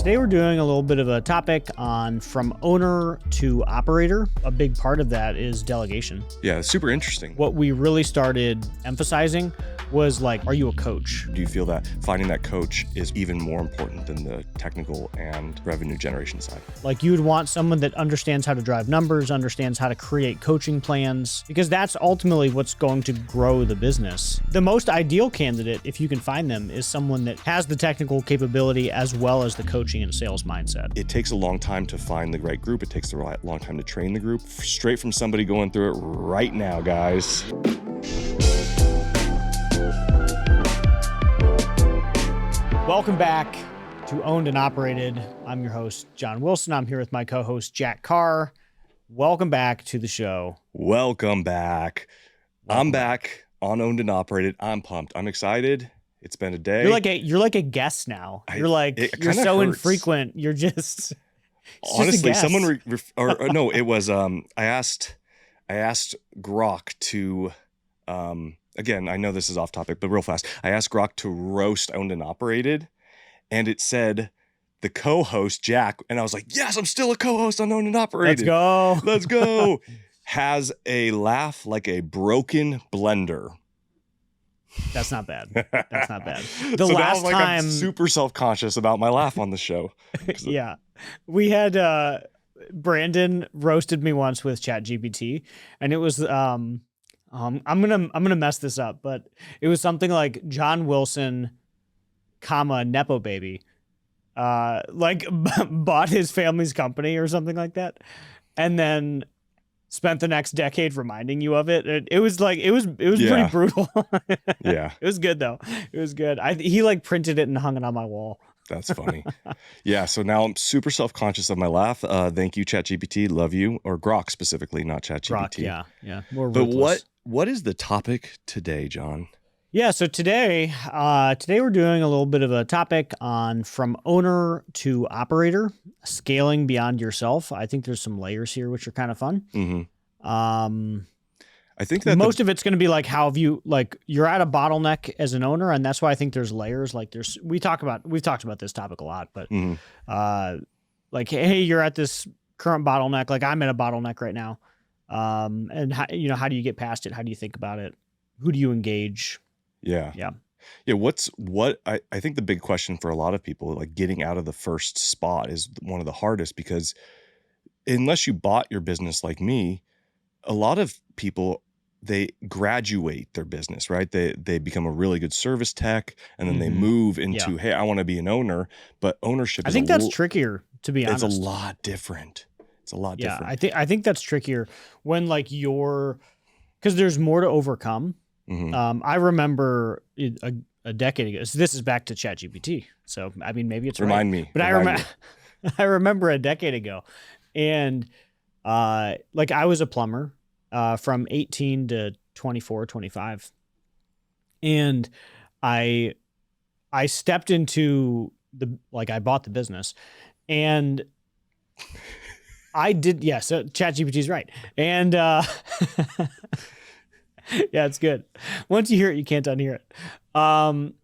Today we're doing a little bit of a topic on from owner to operator. A big part of that is delegation. Yeah, it's super interesting. What we really started emphasizing was like, are you a coach? Do you feel that finding that coach is even more important than the technical and revenue generation side? Like you would want someone that understands how to drive numbers, understands how to create coaching plans, because that's ultimately what's going to grow the business. The most ideal candidate, if you can find them, is someone that has the technical capability as well as the coaching and sales mindset. It takes a long time to find the right group. It takes a long time to train the group. Straight from somebody going through it right now, guys. Welcome back to Owned and Operated. I'm your host, John Wilson. I'm here with my co-host, Jack Carr. Welcome back to the show. Welcome back. I'm back on Owned and Operated. I'm pumped. I'm excited. It's been a day. You're like a guest now. You're so hurts. Infrequent. You're just honestly, just someone no, it was I asked Grok to again, I know this is off topic, but real fast. I asked Grok to roast Owned and Operated, and it said the co-host Jack, and I was like, yes, I'm still a co-host on Owned and Operated. Let's go. Has a laugh like a broken blender. That's not bad. That's not bad. The last time, I'm super self-conscious about my laugh on the show. Yeah, we had Brandon roasted me once with ChatGPT, and it was I'm gonna mess this up, but it was something like John Wilson, Nepo baby, like bought his family's company or something like that, and then spent the next decade reminding you of it. It was pretty brutal. Yeah. It was good though. It was good. He like printed it and hung it on my wall. That's funny. Yeah. So now I'm super self-conscious of my laugh. Thank you, ChatGPT. Love you. Or Grok specifically, not ChatGPT. Grok, yeah. More but ruthless. what is the topic today, John? Yeah, so today we're doing a little bit of a topic on from owner to operator, scaling beyond yourself. I think there's some layers here which are kind of fun. Mm-hmm. I think that most of it's going to be like how have you you're at a bottleneck as an owner, and that's why I think there's layers. Like we've talked about this topic a lot, but like hey, you're at this current bottleneck. Like I'm at a bottleneck right now, and how do you get past it? How do you think about it? Who do you engage? Yeah. I think the big question for a lot of people, like getting out of the first spot, is one of the hardest, because unless you bought your business like me, a lot of people, they graduate their business, right? They become a really good service tech, and then they move into, hey, I want to be an owner. But ownership, I think that's trickier, to be honest. It's a lot different. Yeah, I think that's trickier when because there's more to overcome. Mm-hmm. I remember a decade ago. So this is back to ChatGPT. So I mean, maybe it's remind me. But I remember a decade ago, and I was a plumber from 18 to 24, 25, and I stepped into I bought the business, and I did. Yeah, so ChatGPT is right, and. Yeah, it's good. Once you hear it, you can't unhear it.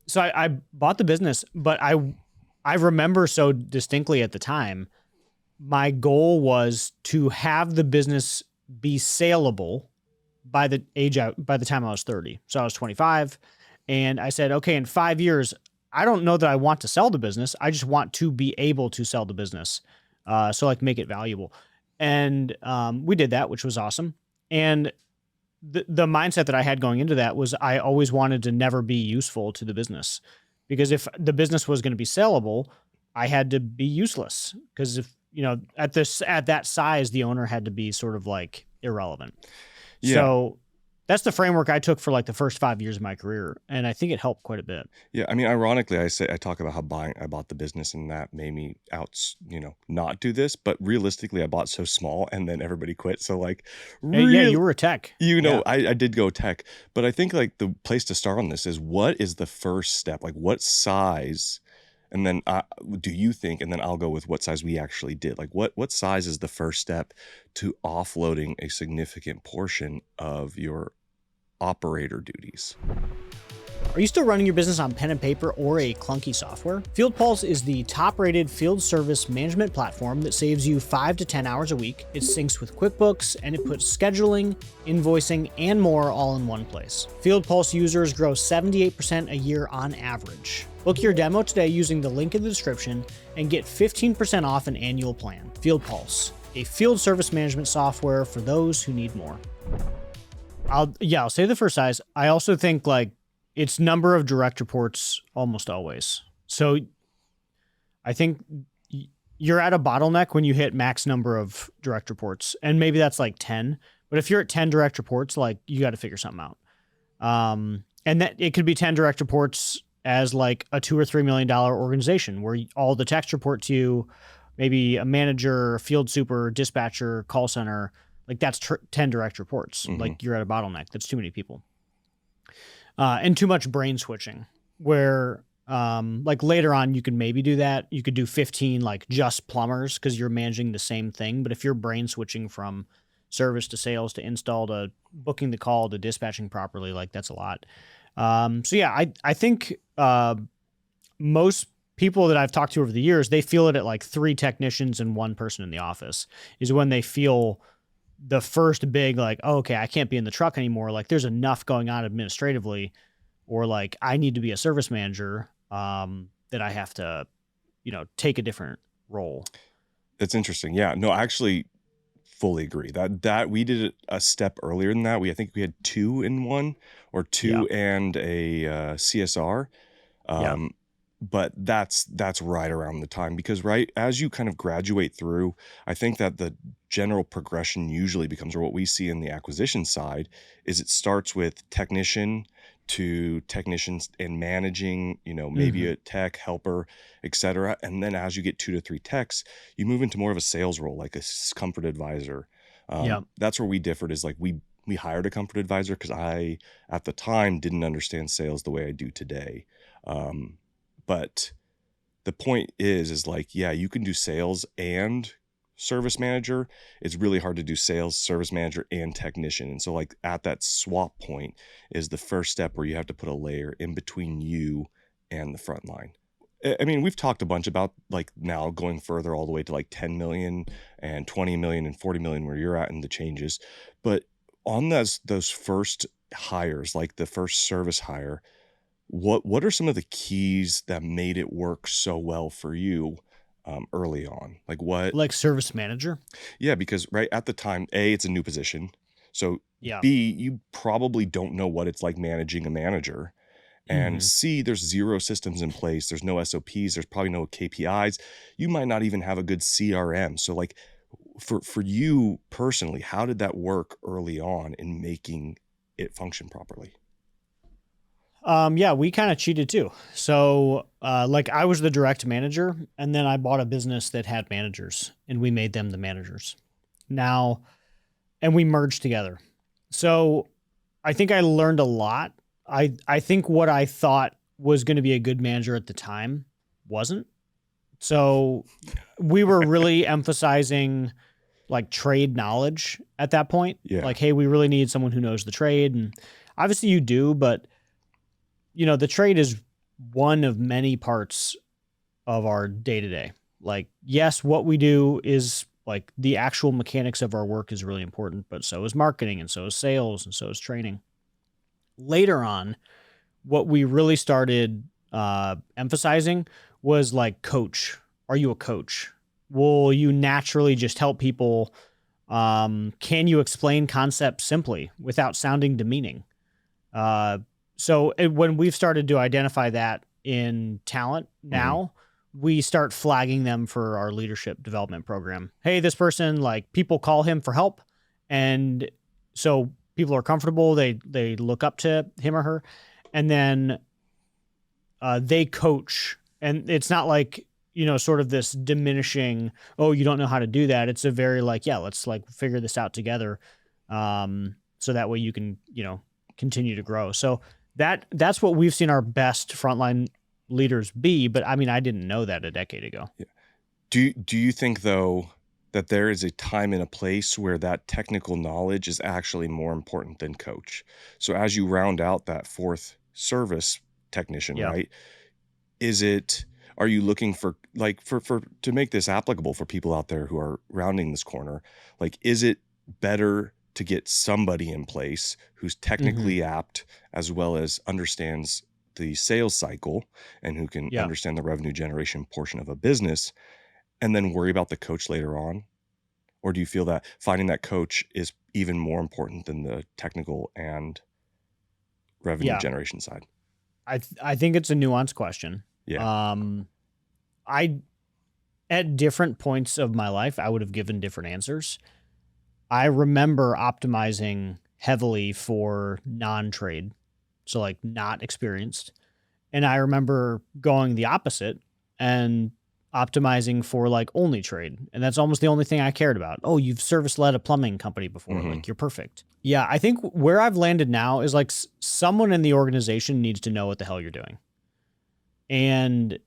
So I bought the business, but I remember so distinctly at the time, my goal was to have the business be saleable by the time I was 30. So I was 25, and I said, okay, in 5 years, I don't know that I want to sell the business. I just want to be able to sell the business. So make it valuable. And we did that, which was awesome. And the mindset that I had going into that was I always wanted to never be useful to the business, because if the business was going to be sellable, I had to be useless, because if at that size, the owner had to be sort of like irrelevant. Yeah. So that's the framework I took for the first 5 years of my career, and I think it helped quite a bit. Yeah, I mean, ironically, I talk about how I bought the business, and that made me not do this. But realistically, I bought so small, and then everybody quit. So you were a tech. I did go tech, but I think the place to start on this is, what is the first step? Like, what size? And then do you think? And then I'll go with what size we actually did. Like, what size is the first step to offloading a significant portion of your operator duties? Are you still running your business on pen and paper or a clunky software? Field Pulse is the top-rated field service management platform that saves you 5 to 10 hours a week. It syncs with QuickBooks, and it puts scheduling, invoicing, and more all in one place. Field Pulse users grow 78% a year on average. Book your demo today using the link in the description and get 15% off an annual plan. Field Pulse, a field service management software for those who need more. I'll say the first size. I also think it's number of direct reports almost always. So I think you're at a bottleneck when you hit max number of direct reports, and maybe that's 10. But if you're at 10 direct reports, you got to figure something out. And that it could be 10 direct reports as a $2 or $3 million organization where all the techs report to you, maybe a manager, field super, dispatcher, call center. That's 10 direct reports. Mm-hmm. You're at a bottleneck. That's too many people. And too much brain switching where later on you can maybe do that. You could do 15 just plumbers because you're managing the same thing. But if you're brain switching from service to sales to install to booking the call to dispatching properly, that's a lot. I think most people that I've talked to over the years, they feel it at 3 technicians and 1 person in the office is when they feel the first big okay, I can't be in the truck anymore. There's enough going on administratively, or I need to be a service manager that I have to, take a different role. That's interesting. Yeah, no, I actually fully agree that we did it a step earlier than that. I think we had 2 in 1 or 2 and a CSR. But that's right around the time because as you kind of graduate through, I think that the general progression usually becomes, or what we see in the acquisition side is it starts with technician to technicians and managing, maybe a tech helper, et cetera. And then as you get 2 to 3 techs, you move into more of a sales role, like a comfort advisor. That's where we differed is we hired a comfort advisor because I, at the time, didn't understand sales the way I do today. But the point is you can do sales and service manager. It's really hard to do sales, service manager, and technician. And so at that swap point is the first step where you have to put a layer in between you and the front line. I mean, we've talked a bunch about now going further all the way to 10 million and 20 million and 40 million where you're at in the changes. But on those first hires, the first service hire, what are some of the keys that made it work so well for you early on? Service manager? Yeah, because at the time, A, it's a new position. So B, you probably don't know what it's like managing a manager. And C, there's 0 systems in place. There's no SOPs. There's probably no KPIs. You might not even have a good CRM. So for you personally, how did that work early on in making it function properly? We kind of cheated too. So, I was the direct manager and then I bought a business that had managers and we made them the managers now, and we merged together. So I think I learned a lot. I think what I thought was going to be a good manager at the time wasn't. So we were really emphasizing trade knowledge at that point. Yeah. Hey, we really need someone who knows the trade. And obviously you do, but the trade is one of many parts of our day-to-day. Yes, what we do is the actual mechanics of our work is really important, but so is marketing and so is sales and so is training. Later on, what we really started emphasizing was coach. Are you a coach? Will you naturally just help people? Can you explain concepts simply without sounding demeaning? So when we've started to identify that in talent now, we start flagging them for our leadership development program. Hey, this person, people call him for help. And so people are comfortable. They look up to him or her. And then they coach. And it's not sort of this diminishing, oh, you don't know how to do that. It's a very let's figure this out together. So that way you can, continue to grow. So that's what we've seen our best frontline leaders be. But I mean, I didn't know that a decade ago. Yeah. Do you think though that there is a time and a place where that technical knowledge is actually more important than coach? So as you round out that 4th service technician, Yeah. right? Are you looking for like for to make this applicable for people out there who are rounding this corner? Like, is it better to get somebody in place who's technically apt as well as understands the sales cycle and who can Yeah. understand the revenue generation portion of a business, and then worry about the coach later on? Or do you feel that finding that coach is even more important than the technical and revenue Yeah. generation side? I think it's a nuanced question. Yeah. I at different points of my life, I would have given different answers. I remember optimizing heavily for non-trade, so like not experienced. And I remember going the opposite and optimizing for like only trade. And that's almost the only thing I cared about. Oh, you've service led a plumbing company before. Like, you're perfect. Yeah. I think where I've landed now is like someone in the organization needs to know what the hell you're doing. And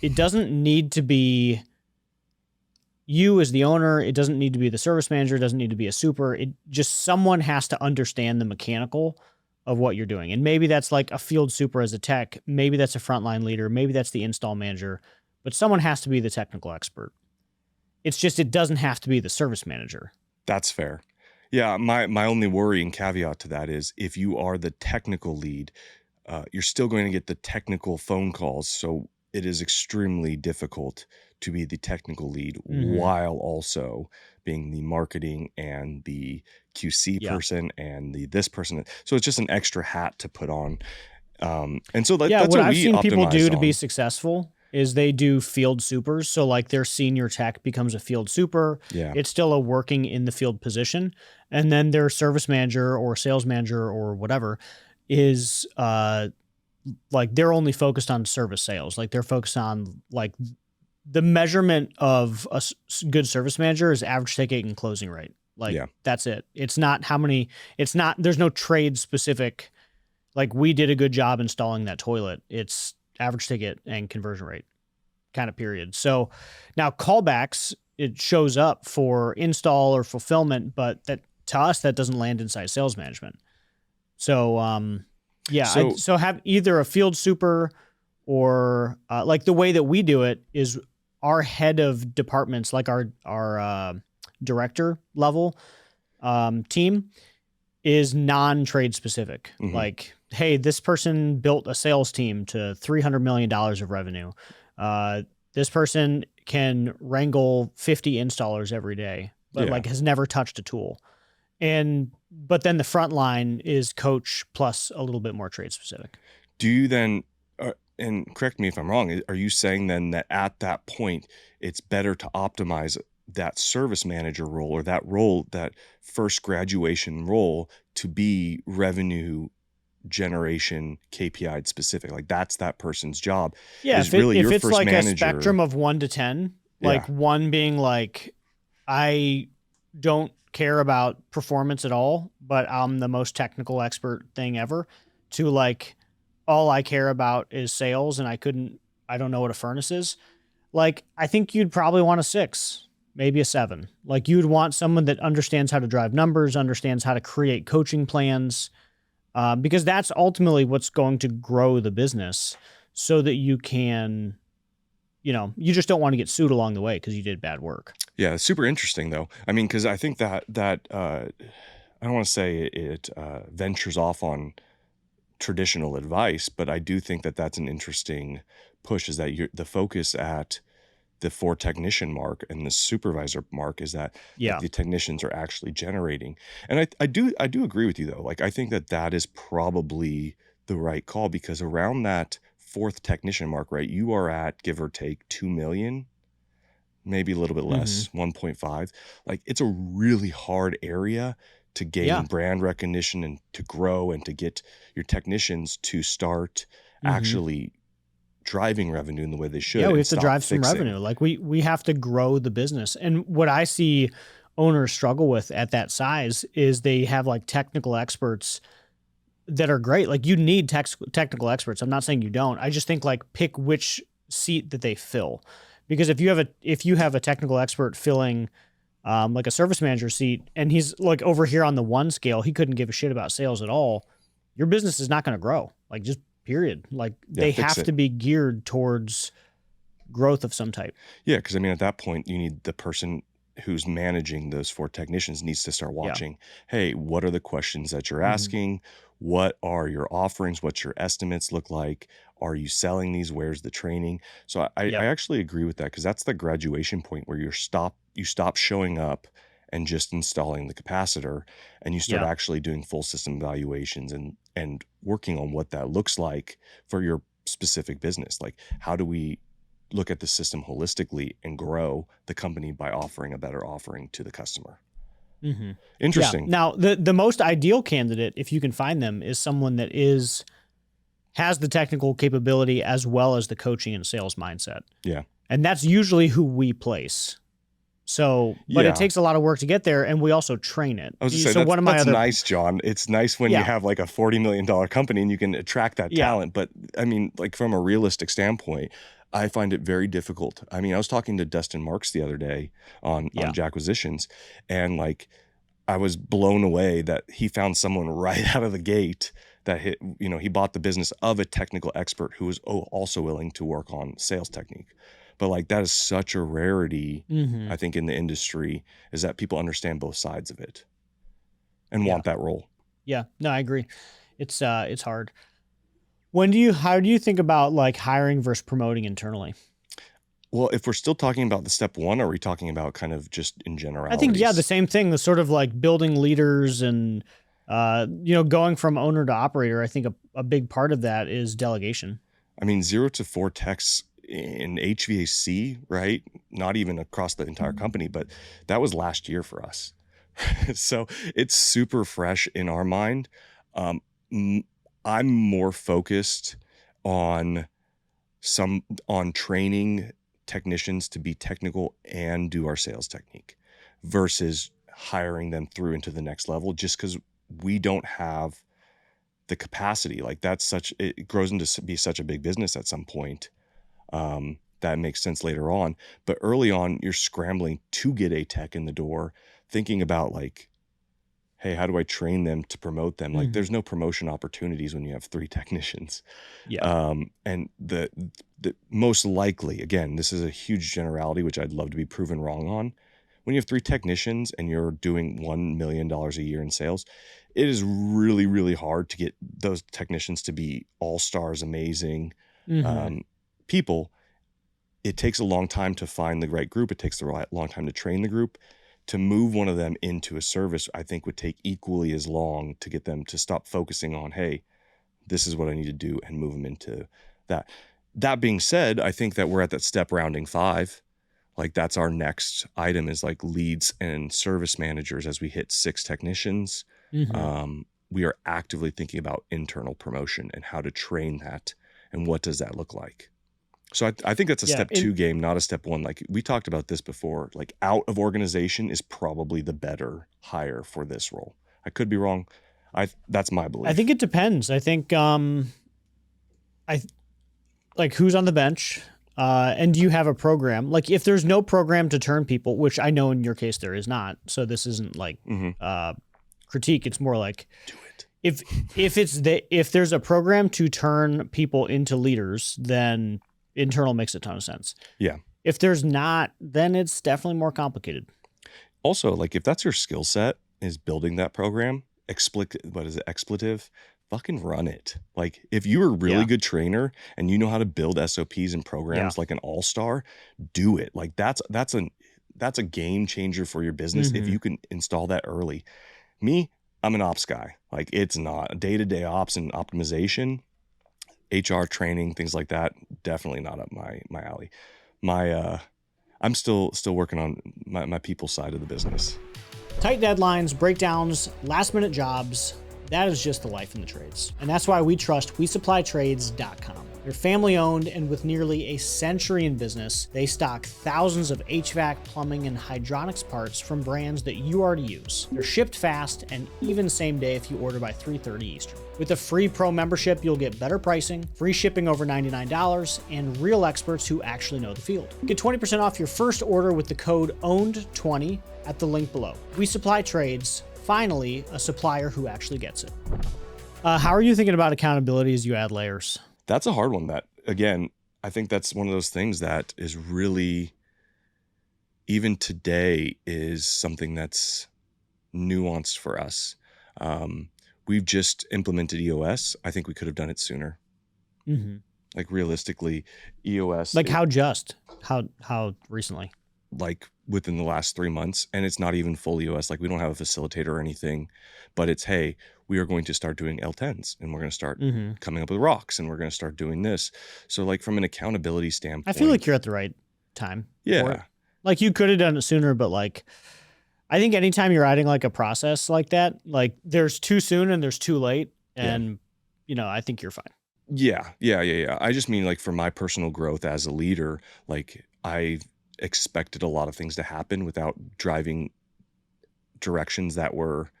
it doesn't need to be you as the owner. It doesn't need to be the service manager. It doesn't need to be a super. It just, someone has to understand the mechanical of what you're doing. And maybe that's like a field super as a tech. Maybe that's a frontline leader. Maybe that's the install manager, but someone has to be the technical expert. It's just, it doesn't have to be the service manager. That's fair. Yeah. My only worry and caveat to that is if you are the technical lead, you're still going to get the technical phone calls. So it is extremely difficult to be the technical lead while also being the marketing and the QC person and this person. So it's just an extra hat to put on. And so that's what I've we seen people do to on. be successful is they do field supers. So like their senior tech becomes a field super. Yeah. It's still a working in the field position. And then their service manager or sales manager or whatever is like they're only focused on service sales. Like they're focused on like the measurement of a good service manager is average ticket and closing rate. Like that's it. It's not how many, there's no trade specific, like we did a good job installing that toilet. It's average ticket and conversion rate kind of period. So now callbacks, it shows up for install or fulfillment, but that to us, that doesn't land inside sales management. So, so have either a field super or like the way that we do it is our head of departments, like our director level team is non-trade specific. Like, hey, this person built a sales team to $300 million of revenue. This person can wrangle 50 installers every day, but like has never touched a tool. But then the front line is coach plus a little bit more trade specific. Do you then, and correct me if I'm wrong, are you saying then that at that point, it's better to optimize that service manager role or that role, that first graduation role, to be revenue generation KPI specific? Like that's that person's job. Yeah. If it's like manager, a spectrum of 1 to 10, like 1 being like, I don't care about performance at all, but I'm the most technical expert thing ever, to like, all I care about is sales and I don't know what a furnace is. Like, I think you'd probably want a 6, maybe a 7. Like you'd want someone that understands how to drive numbers, understands how to create coaching plans, because that's ultimately what's going to grow the business so that you can, you just don't want to get sued along the way because you did bad work. Yeah. Super interesting though. I mean, cause I think that I don't want to say it ventures off on traditional advice, but I do think that that's an interesting push, is that the focus at the 4 technician mark and the supervisor mark is that like, the technicians are actually generating. And I do agree with you though. Like, I think that is probably the right call, because around that 4th technician mark, right, you are at, give or take, 2 million, maybe a little bit less, 1.5. Like, it's a really hard area to gain brand recognition and to grow and to get your technicians to start actually driving revenue in the way they should. Yeah, we have to drive some revenue. Like we have to grow the business. And what I see owners struggle with at that size is they have like technical experts that are great. Like you need technical experts. I'm not saying you don't. I just think like pick which seat that they fill. Because if you have a technical expert filling like a service manager seat, and he's like over here on the 1 scale, he couldn't give a shit about sales at all, your business is not going to grow. like just period. Like Yeah, they fix have it. to be geared towards growth of some type. Yeah, because I mean, at that point, you need the person who's managing those 4 technicians needs to start Yeah. watching. Hey, what are the questions that you're Mhm. asking? What are your offerings? What's your estimates look like? Are you selling these? Where's the training? So I Yep. actually agree with that because that's the graduation point where you stop showing up and just installing the capacitor, and you start Yeah. actually doing full system evaluations and working on what that looks like for your specific business. Like, how do we look at the system holistically and grow the company by offering a better offering to the customer? Mm-hmm. Interesting. Yeah. Now, the most ideal candidate, if you can find them, is someone that has the technical capability as well as the coaching and sales mindset. Yeah. And that's usually who we place. So, but Yeah. it takes a lot of work to get there, and we also train it. I was just So saying, one of my that's other nice, John. It's nice when you have like a $40 million company and you can attract that Yeah. talent. But I mean, like from a realistic standpoint, I find it very difficult. I mean, I was talking to Dustin Marks the other day on Jacquisitions, and like I was blown away that he found someone right out of the gate that he bought the business of a technical expert who was also willing to work on sales technique. But like that is such a rarity, Mhm. I think, in the industry, is that people understand both sides of it and want that role. Yeah, no, I agree. It's hard. How do you think about like hiring versus promoting internally? Well, if we're still talking about the step 1, are we talking about kind of just in general? I think, the same thing, the sort of like building leaders and, going from owner to operator. I think a big part of that is delegation. I mean, 0 to 4 techs in HVAC, right? Not even across the entire company, but that was last year for us. So it's super fresh in our mind. I'm more focused on training technicians to be technical and do our sales technique versus hiring them through into the next level, just because we don't have the capacity. Like it grows into be such a big business at some point. That makes sense later on, but early on you're scrambling to get a tech in the door, thinking about like, hey, how do I train them to promote them? Like there's no promotion opportunities when you have 3 technicians. Yeah. And the most likely, again, this is a huge generality, which I'd love to be proven wrong on. When you have 3 technicians and you're doing $1 million a year in sales, it is really, really hard to get those technicians to be all-stars, amazing people. It takes a long time to find the right group. It takes a long time to train the group. To move one of them into a service, I think would take equally as long to get them to stop focusing on, hey, this is what I need to do, and move them into that. That being said, I think that we're at that step rounding 5. Like that's our next item, is like leads and service managers. As we hit 6 technicians, we are actively thinking about internal promotion and how to train that and what does that look like. So I think that's a step 2 game, not a step 1. Like we talked about this before, like out of organization is probably the better hire for this role. I could be wrong. That's my belief. I think it depends. I think, like who's on the bench, and do you have a program? Like if there's no program to turn people, which I know in your case there is not. So this isn't like, critique. It's more like, do it. If there's a program to turn people into leaders, then internal makes a ton of sense. Yeah. If there's not, then it's definitely more complicated. Also, like if that's your skill set is building that program, expletive, fucking run it. Like if you're a really good trainer and you know how to build SOPs and programs like an all-star, do it. Like that's a game changer for your business if you can install that early. Me, I'm an ops guy. Like it's not day-to-day ops and optimization. HR training, things like that, definitely not up my alley. I'm still working on my people side of the business. Tight deadlines, breakdowns, last minute jobs, that is just the life in the trades. And that's why we trust WeSupplyTrades.com. They're family owned, and with nearly a century in business, they stock thousands of HVAC, plumbing, and hydronics parts from brands that you already use. They're shipped fast and even same day if you order by 3:30 Eastern. With a free pro membership, you'll get better pricing, free shipping over $99, and real experts who actually know the field. Get 20% off your first order with the code OWNED20 at the link below. We Supply Trades, finally a supplier who actually gets it. How are you thinking about accountability as you add layers? That's a hard one. That, again, I think that's one of those things that is really, even today, is something that's nuanced for us. We've just implemented EOS. I think we could have done it sooner. Mm-hmm. Like, realistically, EOS, Like how recently? like within the last 3 months, and it's not even full EOS. Like, we don't have a facilitator or anything, but it's, hey, we are going to start doing L10s, and we're going to start coming up with rocks, and we're going to start doing this. So, like, from an accountability standpoint, I feel like you're at the right time. yeah, Like you could have done it sooner, but like, I think anytime you're adding like a process like that, like there's too soon and there's too late. And, I think you're fine. Yeah. I just mean, like, for my personal growth as a leader, like, I expected a lot of things to happen without driving directions that were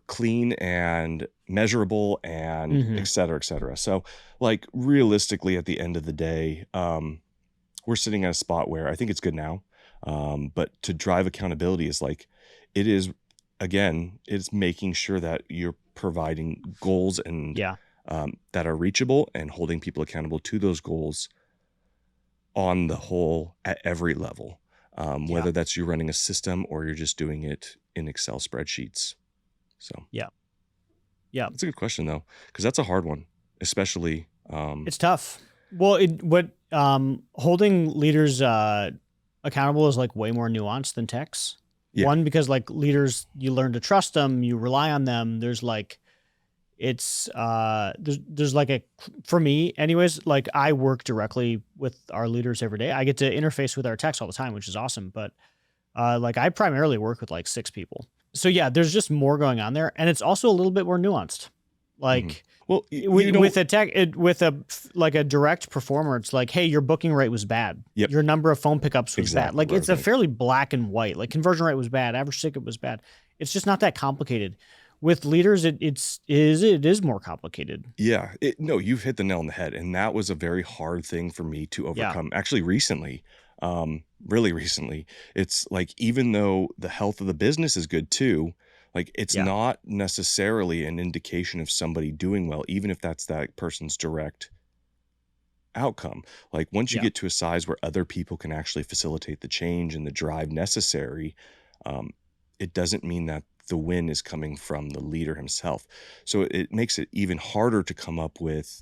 clean and measurable and et cetera, et cetera. So, like, realistically, at the end of the day, we're sitting at a spot where I think it's good now. But to drive accountability is like, it is, again, it's making sure that you're providing goals and that are reachable and holding people accountable to those goals on the whole at every level, whether that's you running a system or you're just doing it in Excel spreadsheets. So yeah, that's a good question though, because that's a hard one, especially. It's tough. Well, holding leaders accountable is like way more nuanced than techs. Yeah. One, because like leaders, you learn to trust them, you rely on them. There's like, it's there's like for me anyways, like I work directly with our leaders every day. I get to interface with our techs all the time, which is awesome. But like I primarily work with like 6 people. So yeah, there's just more going on there. And it's also a little bit more nuanced. Like well, with a tech, with a direct performer, it's like, hey, your booking rate was bad. Yep. Your number of phone pickups was bad. Like it's a right. fairly black and white. Like conversion rate was bad. Average ticket was bad. It's just not that complicated. With leaders, it is more complicated. Yeah, no, you've hit the nail on the head, and that was a very hard thing for me to overcome. Actually, recently, really recently, it's like, even though the health of the business is good too, like it's not necessarily an indication of somebody doing well, even if that's that person's direct outcome. Like once you get to a size where other people can actually facilitate the change and the drive necessary, it doesn't mean that the win is coming from the leader himself. So it makes it even harder to come up with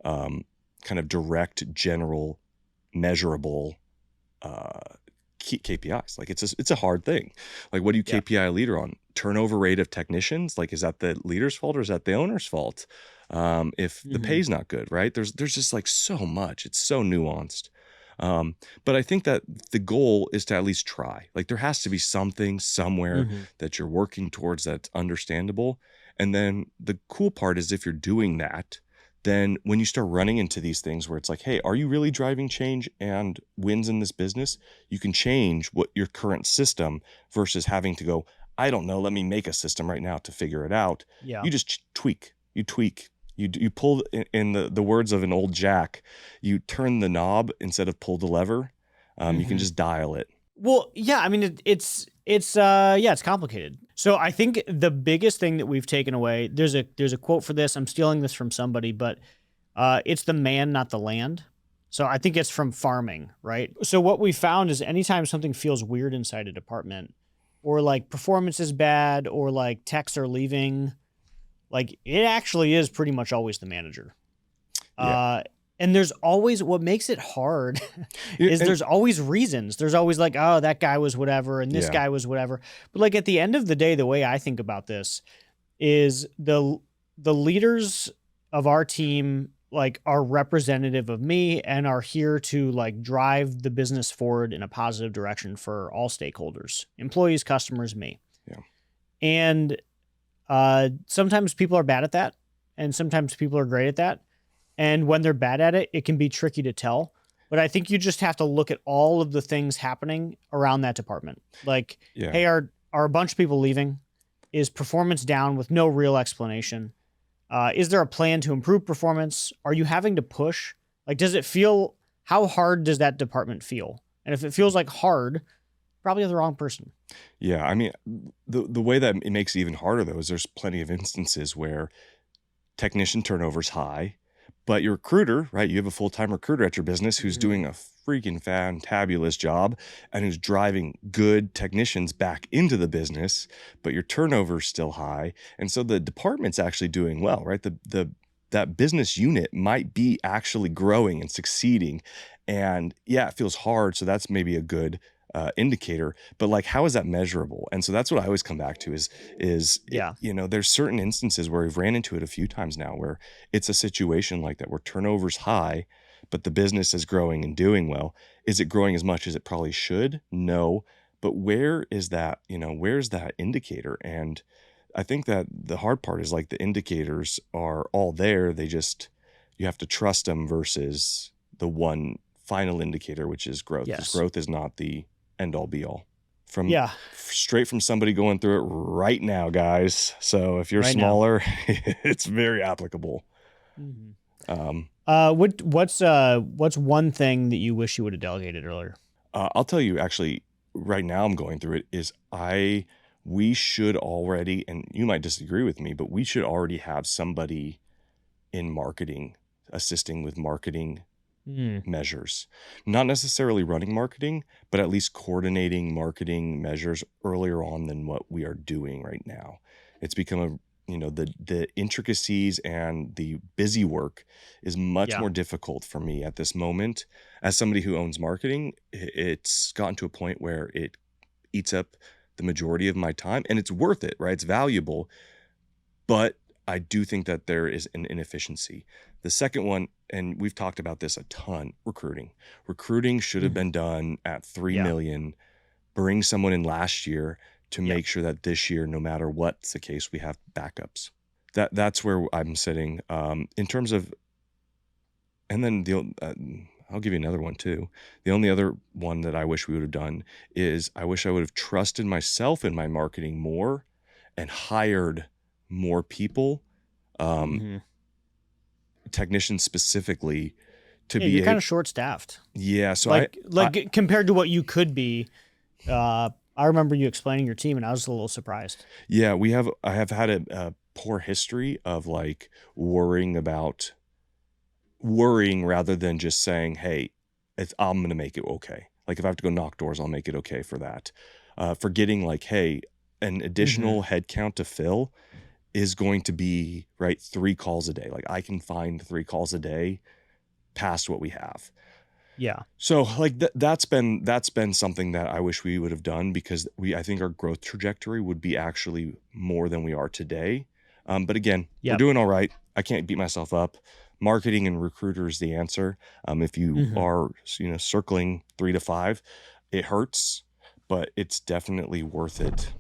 kind of direct, general, measurable KPIs. Like it's a hard thing. Like, what do you KPI a leader on? Turnover rate of technicians? Like, is that the leader's fault or is that the owner's fault? If the pay's not good, right? There's just like so much. It's so nuanced. But I think that the goal is to at least try. Like there has to be something somewhere that you're working towards that's understandable. And then the cool part is, if you're doing that, then when you start running into these things where it's like, hey, are you really driving change and wins in this business? You can change what your current system versus having to go, I don't know, let me make a system right now to figure it out. Yeah. You just tweak. You pull, in the words of an old Jack, you turn the knob instead of pull the lever. You can just dial it. Well, yeah, I mean, it's complicated. So I think the biggest thing that we've taken away, there's a quote for this. I'm stealing this from somebody, but it's the man, not the land. So I think it's from farming, right? So what we found is anytime something feels weird inside a department, or like performance is bad, or like techs are leaving, like it actually is pretty much always the manager. And there's always, what makes it hard is there's always reasons. There's always like, oh, that guy was whatever and this guy was whatever. But like at the end of the day, the way I think about this is the leaders of our team like are representative of me and are here to like drive the business forward in a positive direction for all stakeholders, employees, customers, me. Yeah. And sometimes people are bad at that, and sometimes people are great at that. And when they're bad at it, it can be tricky to tell. But I think you just have to look at all of the things happening around that department. Like, hey, are a bunch of people leaving? Is performance down with no real explanation? Is there a plan to improve performance? Are you having to push? Like, does it feel, how hard does that department feel? And if it feels like hard, probably have the wrong person. Yeah, I mean, the way that it makes it even harder though is there's plenty of instances where technician turnover is high, but your recruiter, right? You have a full-time recruiter at your business who's doing a freaking fantabulous job and who's driving good technicians back into the business, but your turnover is still high. And so the department's actually doing well, right? That business unit might be actually growing and succeeding. And yeah, it feels hard. So that's maybe a good indicator, but like, how is that measurable? And so that's what I always come back to is, Yeah. you know, there's certain instances where we've ran into it a few times now where it's a situation like that, where turnover's high, but the business is growing and doing well. Is it growing as much as it probably should? No. But where is that, you know, where's that indicator? And I think that the hard part is like the indicators are all there. They just, you have to trust them versus the one final indicator, which is growth. Because growth is not the end all be all. Straight from somebody going through it right now, guys. So if you're smaller, it's very applicable. What's one thing that you wish you would have delegated earlier? I'll tell you, actually, right now I'm going through it, is we should already, and you might disagree with me, but we should already have somebody in marketing assisting with marketing measures, not necessarily running marketing, but at least coordinating marketing measures earlier on than what we are doing right now. It's become the intricacies and the busy work is much more difficult for me at this moment. As somebody who owns marketing, it's gotten to a point where it eats up the majority of my time, and it's worth it, right? It's valuable, but I do think that there is an inefficiency. The second one, and we've talked about this a ton, recruiting. Recruiting should have been done at 3 million. Bring someone in last year to make sure that this year, no matter what's the case, we have backups. That's where I'm sitting. In terms of, and then I'll give you another one too. The only other one that I wish we would have done is I wish I would have trusted myself in my marketing more and hired more people, technicians specifically, to be. You're kind of short-staffed. Yeah, so like compared to what you could be. I remember you explaining your team, and I was a little surprised. Yeah, I have had a poor history of like worrying rather than just saying, hey, I'm going to make it okay. Like if I have to go knock doors, I'll make it okay for that. Forgetting like, hey, an additional headcount to fill is going to be 3 calls a day. Like I can find 3 calls a day past what we have. Yeah. So like that's been something that I wish we would have done, because I think our growth trajectory would be actually more than we are today. But again, we're doing all right. I can't beat myself up. Marketing and recruiter is the answer. If you are, circling 3 to 5, it hurts, but it's definitely worth it.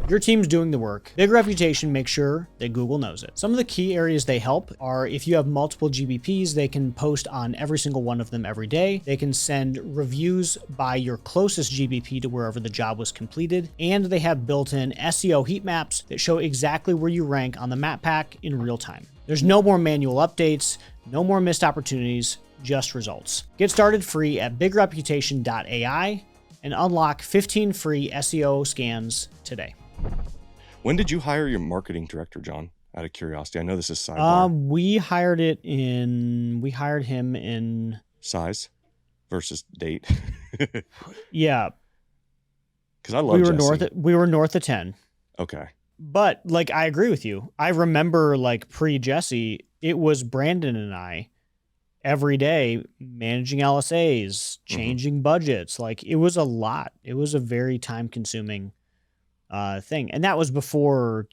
Your team's doing the work. Big reputation makes sure that Google knows it. Some of the key areas they help are if you have multiple GBPs, they can post on every single one of them every day. They can send reviews by your closest GBP to wherever the job was completed. And they have built-in SEO heat maps that show exactly where you rank on the map pack in real time. There's no more manual updates, no more missed opportunities, just results. Get started free at bigreputation.ai and unlock 15 free SEO scans today. When did you hire your marketing director, John? Out of curiosity, I know this is sidebar. We hired him in size versus date. Yeah, because I love Jesse. We were north of 10. Okay, but like I agree with you. I remember like pre-Jesse, it was Brandon and I every day managing LSAs, changing budgets. Like it was a lot. It was a very time-consuming thing. And that was before,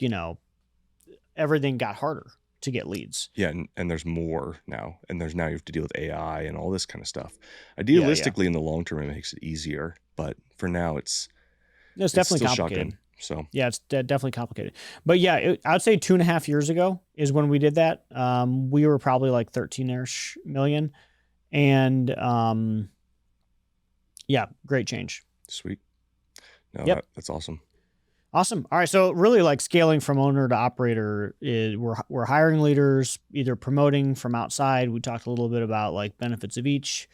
everything got harder to get leads. Yeah. And there's more now. And now you have to deal with AI and all this kind of stuff. Idealistically, in the long term, it makes it easier. But for now, it's definitely complicated. Shocking, so yeah, it's definitely complicated. But yeah, I'd say 2.5 years ago is when we did that. We were probably like 13-ish million. And yeah, great change. Sweet. No, that's awesome. Awesome. All right. So really like scaling from owner to operator is we're hiring leaders, either promoting from outside. We talked a little bit about like benefits of each.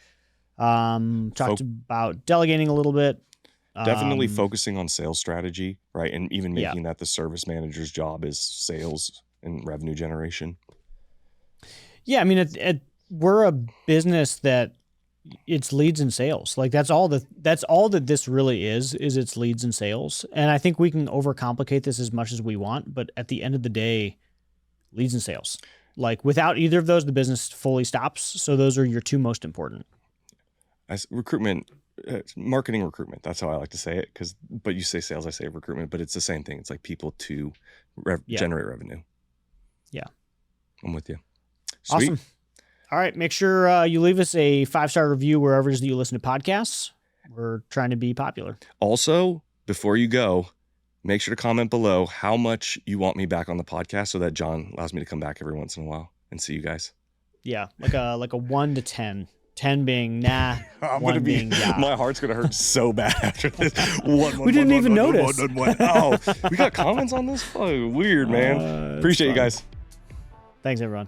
Talked about delegating a little bit. Definitely focusing on sales strategy, right? And even making that the service manager's job is sales and revenue generation. Yeah, I mean, we're a business that it's leads and sales. Like that's all that this really is it's leads and sales. And I think we can overcomplicate this as much as we want, but at the end of the day, leads and sales. Like without either of those, the business fully stops. So those are your two most important. Recruitment, marketing recruitment. That's how I like to say it. But you say sales, I say recruitment, but it's the same thing. It's like people to generate revenue. Yeah. I'm with you. Sweet. Awesome. All right. Make sure you leave us a 5-star review wherever it is that you listen to podcasts. We're trying to be popular. Also, before you go, make sure to comment below how much you want me back on the podcast so that John allows me to come back every once in a while and see you guys. Yeah. Like a 1 to 10. 10 being nah, 1 being yeah. My heart's going to hurt so bad after this. We didn't even notice. Oh, we got comments on this? Oh, weird, man. Appreciate you guys. Thanks, everyone.